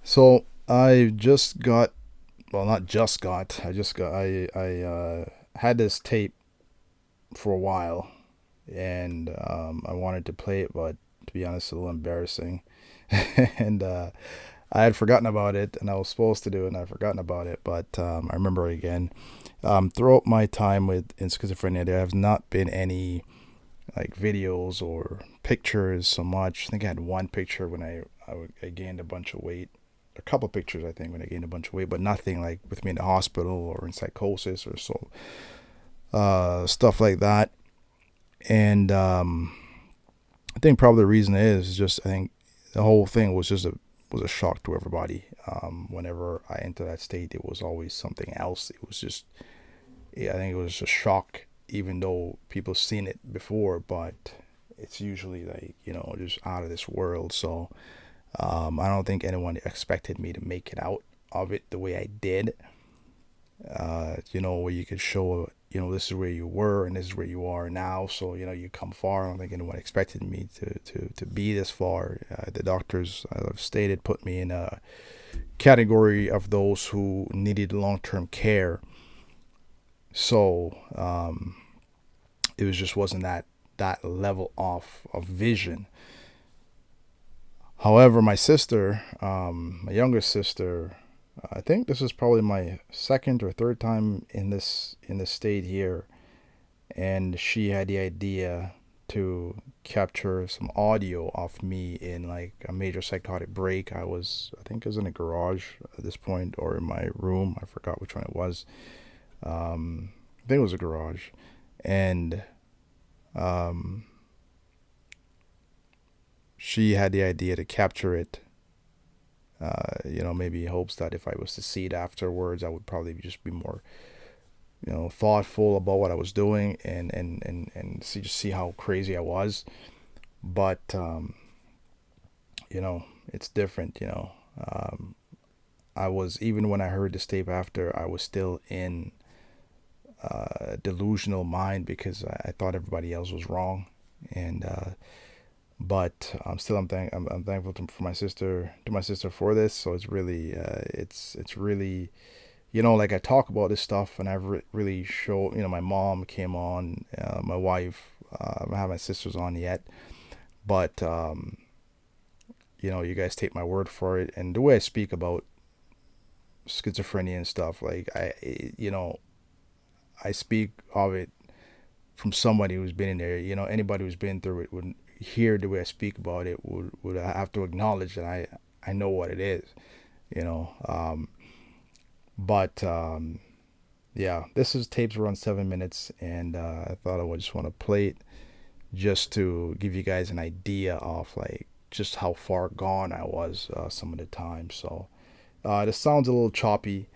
So I just got, well, not just got. I had this tape for a while, and I wanted to play it, but to be honest, it's a little embarrassing. and I had forgotten about it, and I was supposed to do it, and I'd forgotten about it, but I remember it again. Throughout my time with in schizophrenia, there have not been any like videos or pictures so much. I think I had one picture when I gained a bunch of weight, a couple pictures I think when I gained a bunch of weight, but nothing like with me in the hospital or in psychosis or so stuff like that. And I think probably the reason is just I think the whole thing was a shock to everybody. Whenever I entered that state, it was always something else. It was just yeah, I think it was a shock, even though people seen it before, but it's usually like just out of this world. So I don't think anyone expected me to make it out of it the way I did. Where you could show, this is where you were and this is where you are now. So, you come far. I don't think anyone expected me to be this far. The doctors, as I've stated, put me in a category of those who needed long term care. So it was just wasn't that level of vision. However, my sister, my younger sister, I think this is probably my second or third time in this state here, and she had the idea to capture some audio of me in like a major psychotic break. I think it was in a garage at this point or in my room. I forgot which one it was. I think it was a garage, and um, she had the idea to capture it. Maybe hopes that if I was to see it afterwards, I would probably just be more, thoughtful about what I was doing and see how crazy I was. But it's different. I was even when I heard this tape after, I was still in delusional mind because I thought everybody else was wrong, and but I'm thankful for my sister for this. So it's really it's really like I talk about this stuff and I've really show my mom came on, my wife. I don't have my sisters on yet, but you guys take my word for it, and the way I speak about schizophrenia and stuff, like I speak of it from somebody who's been in there. Anybody who's been through it would hear the way I speak about it would have to acknowledge that I know what it is. You know, but yeah, this is tapes around 7 minutes, and I thought I would just want to play it just to give you guys an idea of like just how far gone I was some of the time. So this sounds a little choppy,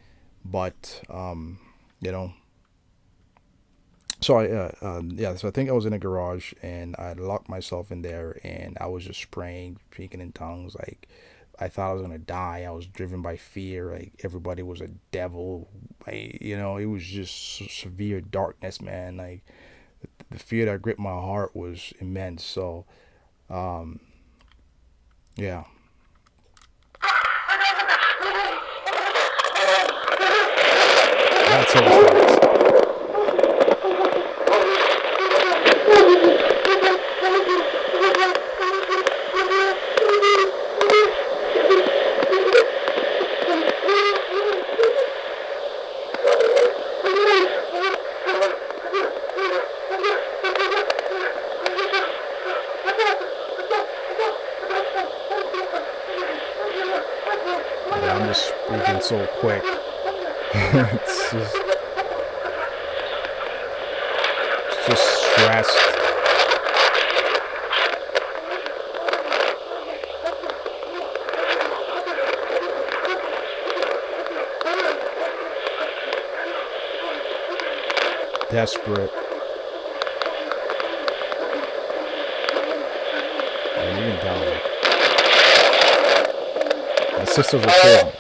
but you know so so I think I was in a garage and I locked myself in there and I was just praying, speaking in tongues. Like I thought I was gonna die. I was driven by fear. Like everybody was a devil. It was just severe darkness, man. Like the fear that gripped my heart was immense. So um, yeah, that's how it starts. Yeah, I'm just speaking so quick. It's just stressed. Desperate. And you can tell like my sisters were killed in this.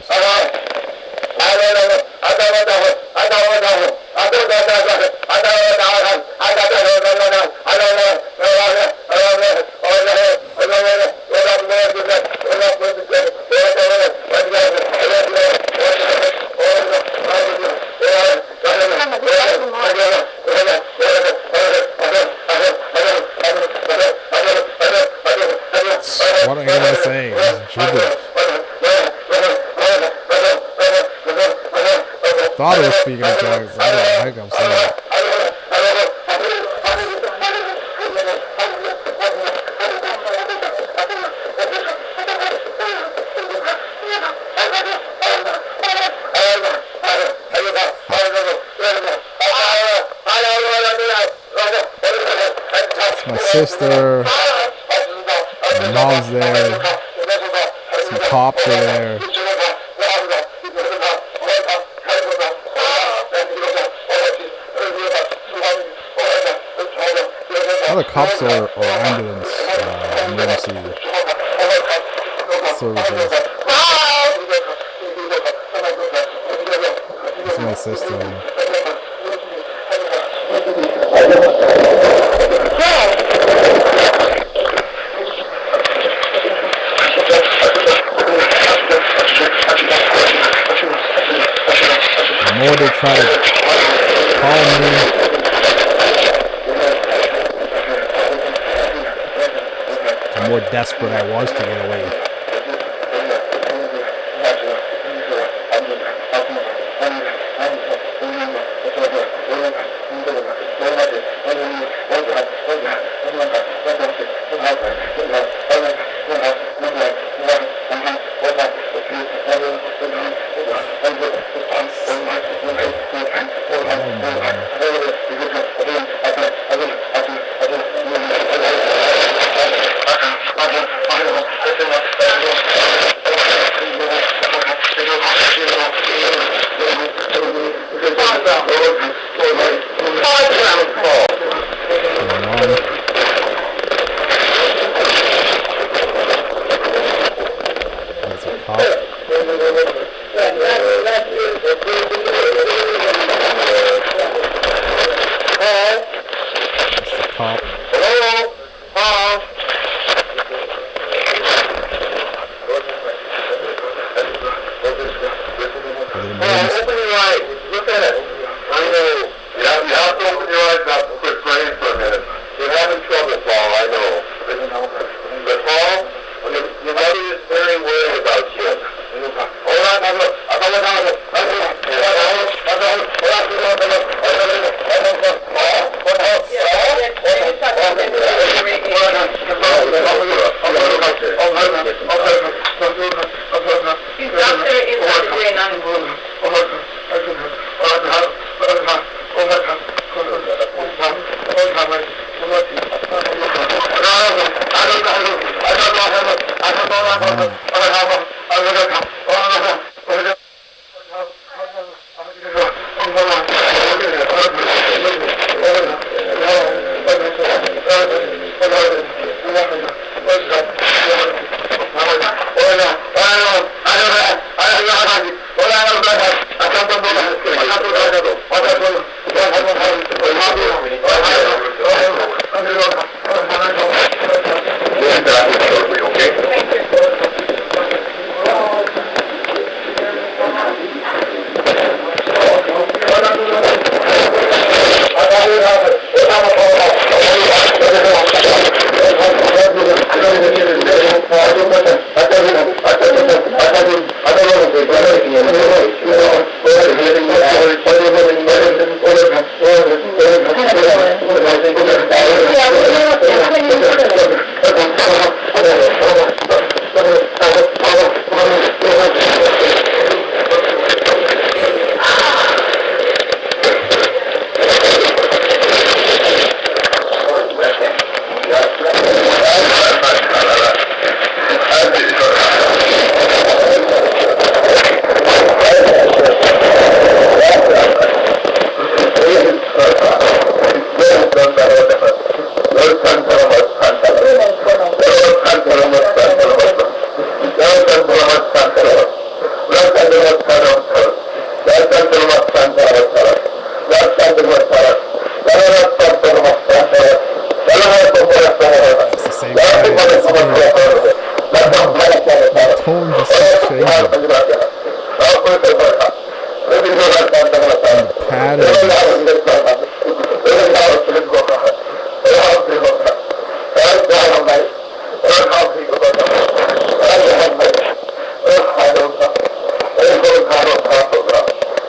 thought it was speaking in tongues. I don't know. I think I'm saying it. It's my sister. My mom's there. Some cops are there. Other cops or ambulance emergency services. It's my sister. The more they try to call me, the more desperate I was to get away.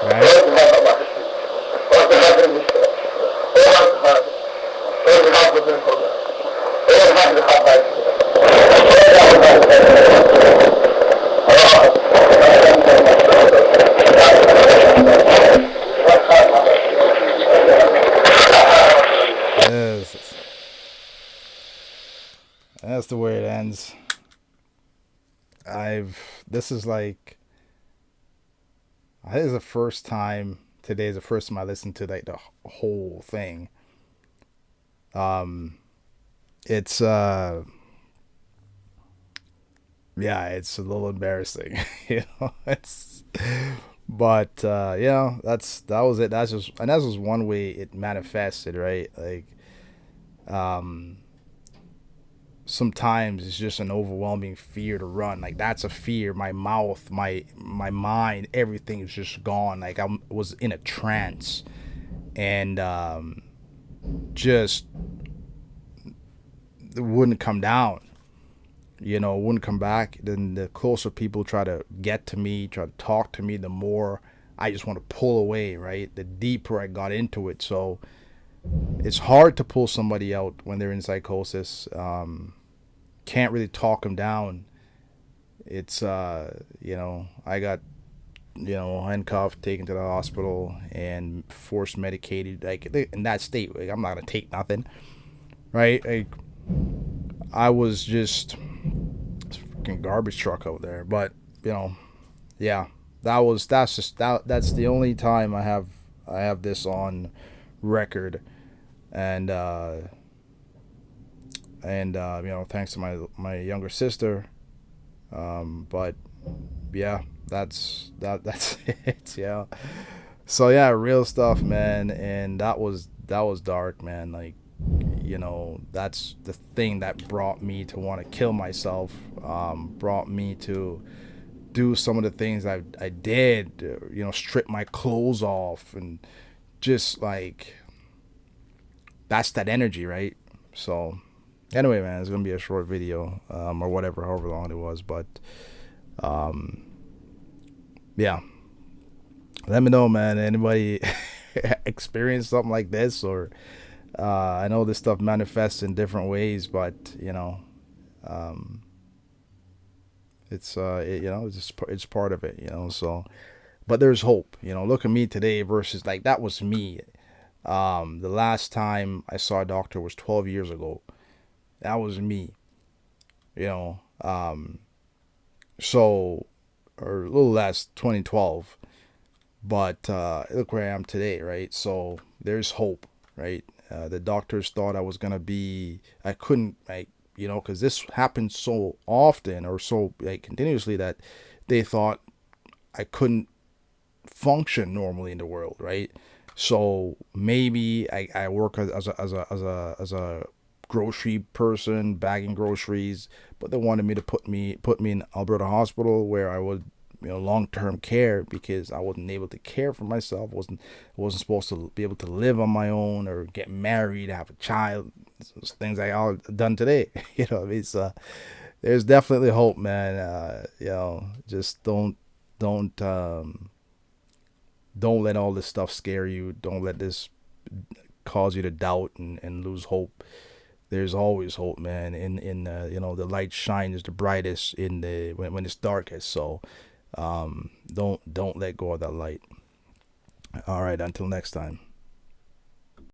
Right? this is like, I think it's the first time, today is the first time I listened to like the whole thing. Um, it's yeah, it's a little embarrassing, it's, but yeah, that was it. That's just one way it manifested, right? Like, um, sometimes it's just an overwhelming fear to run. Like, that's a fear. My mouth, my mind, everything is just gone. Like, I was in a trance, and just it wouldn't come down. Wouldn't come back. Then the closer people try to get to me, try to talk to me, the more I just want to pull away, right? The deeper I got into it. So it's hard to pull somebody out when they're in psychosis. Can't really talk them down. It's, I got, handcuffed, taken to the hospital, and forced medicated. Like, in that state, like, I'm not going to take nothing, right? Like, I was just fucking garbage truck out there. But yeah, that's the only time I have this on record, and thanks to my younger sister. But yeah, that's it. Yeah. So yeah, real stuff, man, and that was dark, man. Like, that's the thing that brought me to want to kill myself. Brought me to do some of the things I did. Strip my clothes off, and just like, that's that energy, right? So anyway, man, it's gonna be a short video, or whatever, however long it was, but um, yeah. Let me know, man. Anybody experience something like this, or I know this stuff manifests in different ways, but um, it's part of it, So, but there's hope. Look at me today versus, like, that was me. The last time I saw a doctor was 12 years ago. That was me. You know. So, or a little less, 2012. But look where I am today, right? So there's hope, right? The doctors thought I couldn't, like, because this happens so often, or so, like, continuously, that they thought I couldn't function normally in the world, right? So maybe I work as a grocery person, bagging groceries, but they wanted me to put me in Alberta Hospital, where I would, long-term care, because I wasn't able to care for myself. Wasn't supposed to be able to live on my own, or get married, have a child. Things I all done today. It's there's definitely hope, man. Just don't let all this stuff scare you. Don't let this cause you to doubt and lose hope. There's always hope, man. The light shines the brightest in the when it's darkest. So don't let go of that light. All right, until next time.